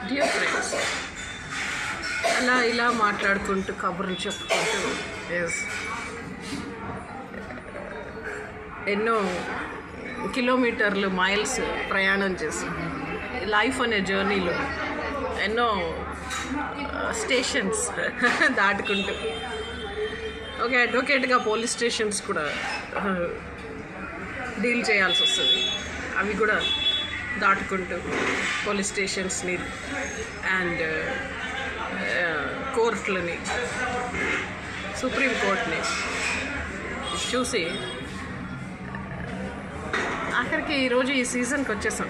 Dear friends, అలా ఇలా మాట్లాడుకుంటూ కబుర్లు చెప్పుకుంటూ ఎన్నో కిలోమీటర్లు మైల్స్ ప్రయాణం చేసి లైఫ్ అనే జర్నీలో ఎన్నో స్టేషన్స్ దాటుకుంటూ ఒక అడ్వకేట్గా పోలీస్ స్టేషన్స్ కూడా డీల్ చేయాల్సి వస్తుంది. అవి కూడా దాటుకుంటూ పోలీస్ స్టేషన్స్ని అండ్ కోర్టులని, సుప్రీంకోర్టుని చూసి ఆఖరికి ఈరోజు ఈ సీజన్కి వచ్చేసాం.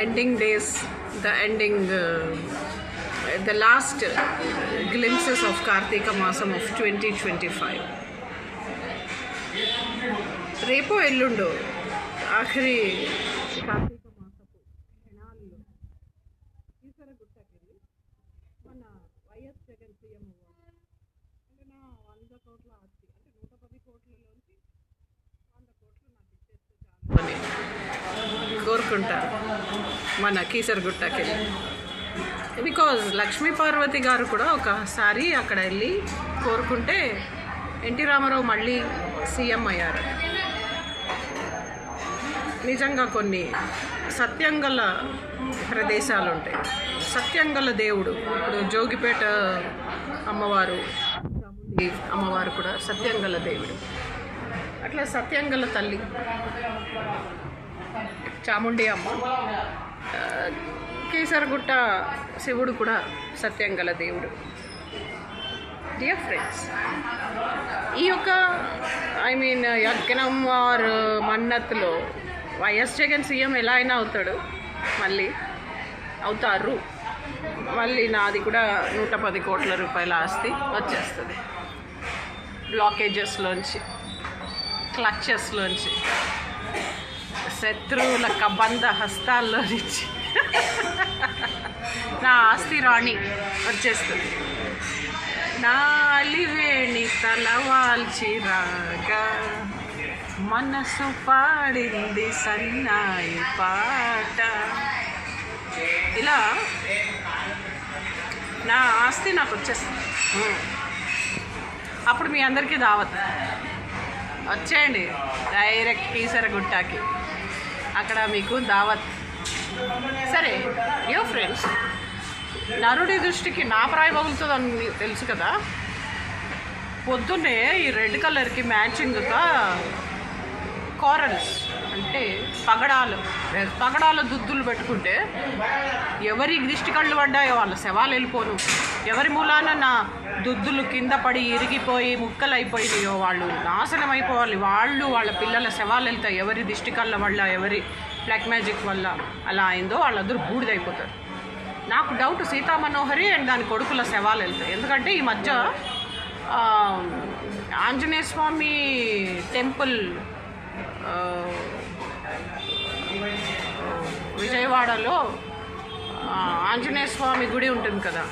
Ending days, the last glimpses of Kartika Masam of 2025. రేపో ఎల్లుండో ఆఖరి కార్తీక మాసపు క్షణాల్లో కీసరగుట్టకెళ్ళి మన వైఎస్ జగన్ సీఎం అంటే నా 100 కోట్ల ఆస్తి అంటే 110 కోట్లలోంచి 100 కోట్లు నాకు ఇచ్చేస్తే చాలు అని కోరుకుంటారు మన కీసరగుట్టకెళ్ళి. బికాజ్ లక్ష్మీ పార్వతి గారు కూడా ఒకసారి అక్కడ వెళ్ళి కోరుకుంటే ఎన్టీ రామారావు మళ్ళీ సీఎం అయ్యారు. నిజంగా కొన్ని సత్యంగల ప్రదేశాలు ఉంటాయి. సత్యంగల దేవుడు, ఇప్పుడు జోగిపేట అమ్మవారు, చాముండి అమ్మవారు కూడా సత్యంగల దేవుడు. అట్లా సత్యంగల తల్లి చాముండి అమ్మ, కీసరగుట్ట శివుడు కూడా సత్యంగల దేవుడు. డియర్ ఫ్రెండ్స్, ఈ యొక్క యజ్ఞం ఆర్ మన్నత్లో వైఎస్ జగన్ సీఎం ఎలా అయినా అవుతాడు, మళ్ళీ అవుతారు. మళ్ళీ నాది కూడా 110 కోట్ల రూపాయల ఆస్తి వచ్చేస్తుంది. బ్లాకేజెస్లోంచి, క్లచెస్లోంచి, శత్రువుల కబంధ హస్తాల్లో నుంచి నా ఆస్తి రాణి వచ్చేస్తుంది. నా అలివేణి తలవాల్చి రాగా మనసు పాడింది సన్నాయి పాట. ఇలా నా ఆస్తి నాకు వచ్చేస్తుంది. అప్పుడు మీ అందరికీ దావత్, వచ్చేయండి డైరెక్ట్ కీసరగుట్టకి, అక్కడ మీకు దావత్. సరే యో ఫ్రెండ్స్, నరుడి దృష్టికి నా ప్రాయ పగులుతుందని తెలుసు కదా. పొద్దున్నే ఈ రెడ్ కలర్కి మ్యాచింగ్గా కోరల్స్ అంటే పగడాల దుద్దులు పెట్టుకుంటే ఎవరి దిష్టి కళ్ళు పడ్డాయో వాళ్ళ శవాలు వెళ్ళిపోను. ఎవరి మూలాన నా దుద్దులు కింద పడి ఇరిగిపోయి ముక్కలైపోయినాయో వాళ్ళు నాశనం అయిపోవాలి. వాళ్ళ పిల్లల శవాలు వెళ్తాయి. ఎవరి దిష్టి కళ్ళ వల్ల, ఎవరి బ్లాక్ మ్యాజిక్ వల్ల అలా అయిందో వాళ్ళందరూ బూడిదైపోతారు. నాకు డౌట్ సీతామనోహరి అండ్ దాని కొడుకుల శవాలు వెళ్తాయి. ఎందుకంటే ఈ మధ్య ఆంజనేయ స్వామి టెంపుల్ విజయవాడలో ఆంజనేయ స్వామి గుడి ఉంటుంది కదా,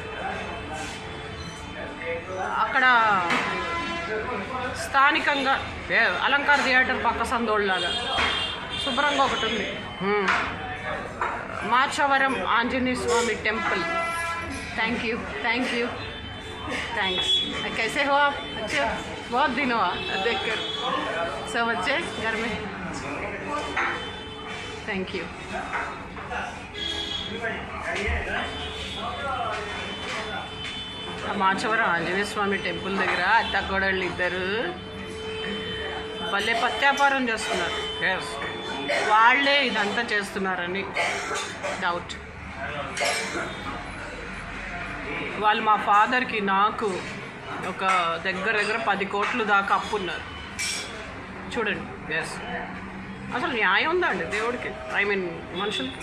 అక్కడ స్థానికంగా అలంకార థియేటర్ పక్క సందోళ్ళలాగా శుభ్రంగా ఒకటి ఉంది. Machavaram Anjaneya Swamy temple. Thank you thanks. कैसे हो आप? अच्छे हो? बहुत दिन हुआ देख कर. सब अच्छे घर में? Thank you. Machavaram Anjaneya Swamy temple దగ్గర అత్తకోడళ్ళు ఇద్దరు భలే పత్యాపారం చేస్తున్నారు. వాళ్ళే ఇదంతా చేస్తున్నారని డౌట్. వాళ్ళు మా ఫాదర్కి నాకు ఒక దగ్గర 10 కోట్లు దాకా అప్పున్నారు. చూడండి. అసలు న్యాయం ఉందా అండి దేవుడికి? మనుషులకి?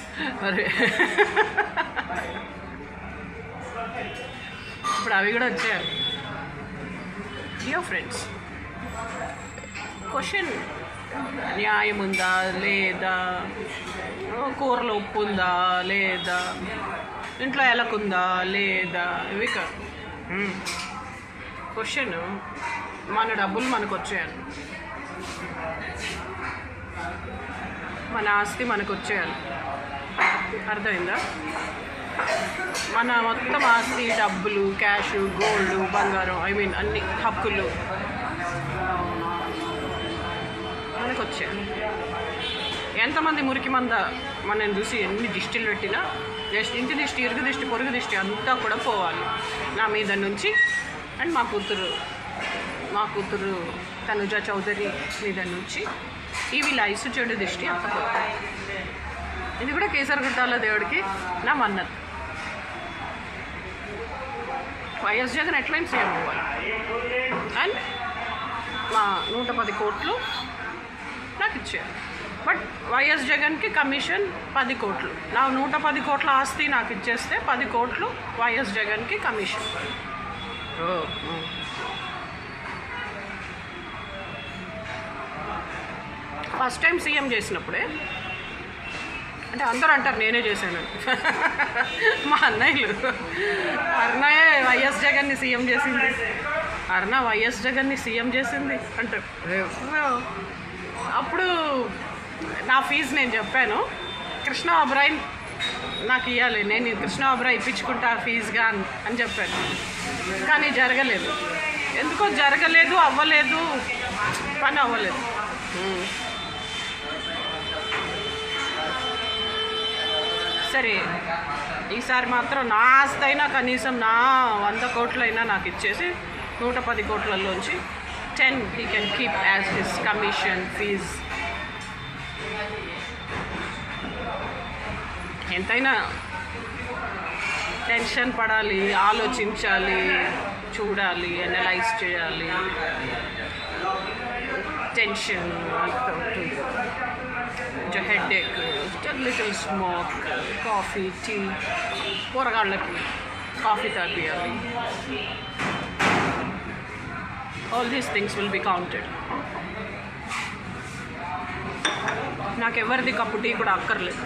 అరే ఇప్పుడు అవి కూడా వచ్చాయి. డియర్ ఫ్రెండ్స్, క్వశ్చన్, న్యాయం ఉందా లేదా, కూరలో ఉప్పు ఉందా లేదా, ఇంట్లో ఎలకుందా లేదా, ఇవి కాదు క్వశ్చన్. మన డబ్బులు మనకు వచ్చేయాలి, మన ఆస్తి మనకు వచ్చేయాలి. అర్థమైందా? మన మొత్తం ఆస్తి, డబ్బులు, క్యాష్, గోల్డ్, బంగారం, అన్ని హక్కులు మనకు వచ్చాయి. ఎంతమంది మురికి మంద మనం చూసి ఎన్ని దిష్టిలు పెట్టినా ఇంటి దిష్టి, ఇరుగు దిష్టి, పొరుగు దిష్టి అంతా కూడా పోవాలి నా మీద నుంచి. అండ్ మా కూతురు తనుజ చౌదరి మీద నుంచి ఇవి లైస్ చెడు దిష్టి అంత పోవాలి. ఇది కూడా కేసరగుట్టాల దేవుడికి నా మన్నత్. వైఎస్ జగన్ ఎట్లయినా సీఎం అవ్వాలి. అండ్ మా 110 కోట్లు నాకు ఇచ్చారు. బట్ వైఎస్ జగన్కి కమిషన్ 10 కోట్లు. నా 110 కోట్ల ఆస్తి నాకు ఇచ్చేస్తే 10 కోట్లు వైఎస్ జగన్కి కమిషన్. ఫస్ట్ టైం సీఎం చేసినప్పుడే, అంటే అందరూ అంటారు నేనే చేశాను, మా అన్నయ్యలు అరుణయ్య వైఎస్ జగన్ని సీఎం చేసింది, అరుణ వైఎస్ జగన్ని సీఎం చేసింది అంటారు. అప్పుడు నా ఫీజు నేను చెప్పాను, కృష్ణ ఒబెరాయ్ నాకు ఇవ్వాలి, నేను కృష్ణ ఒబెరాయ్ ఇప్పించుకుంటా ఫీజుగా అని చెప్పాను. కానీ జరగలేదు, ఎందుకో జరగలేదు, అవ్వలేదు, పని అవ్వలేదు. సరే, ఈసారి మాత్రం నా ఆస్తి అయినా కనీసం నా 100 కోట్లైనా నాకు ఇచ్చేసి 110 కోట్లలోంచి 10 he can keep as his commission fees. ఎంతైనా టెన్షన్ పడాలి, ఆలోచించాలి, చూడాలి, అనలైజ్ చేయాలి. Tension, headache, little smoke, coffee, tea, కూరగాళ్ళకి కాఫీ తాగియాలి. All these things will be counted. నాకు ఎవరిది కప్పు టీ కూడా అక్కర్లేదు.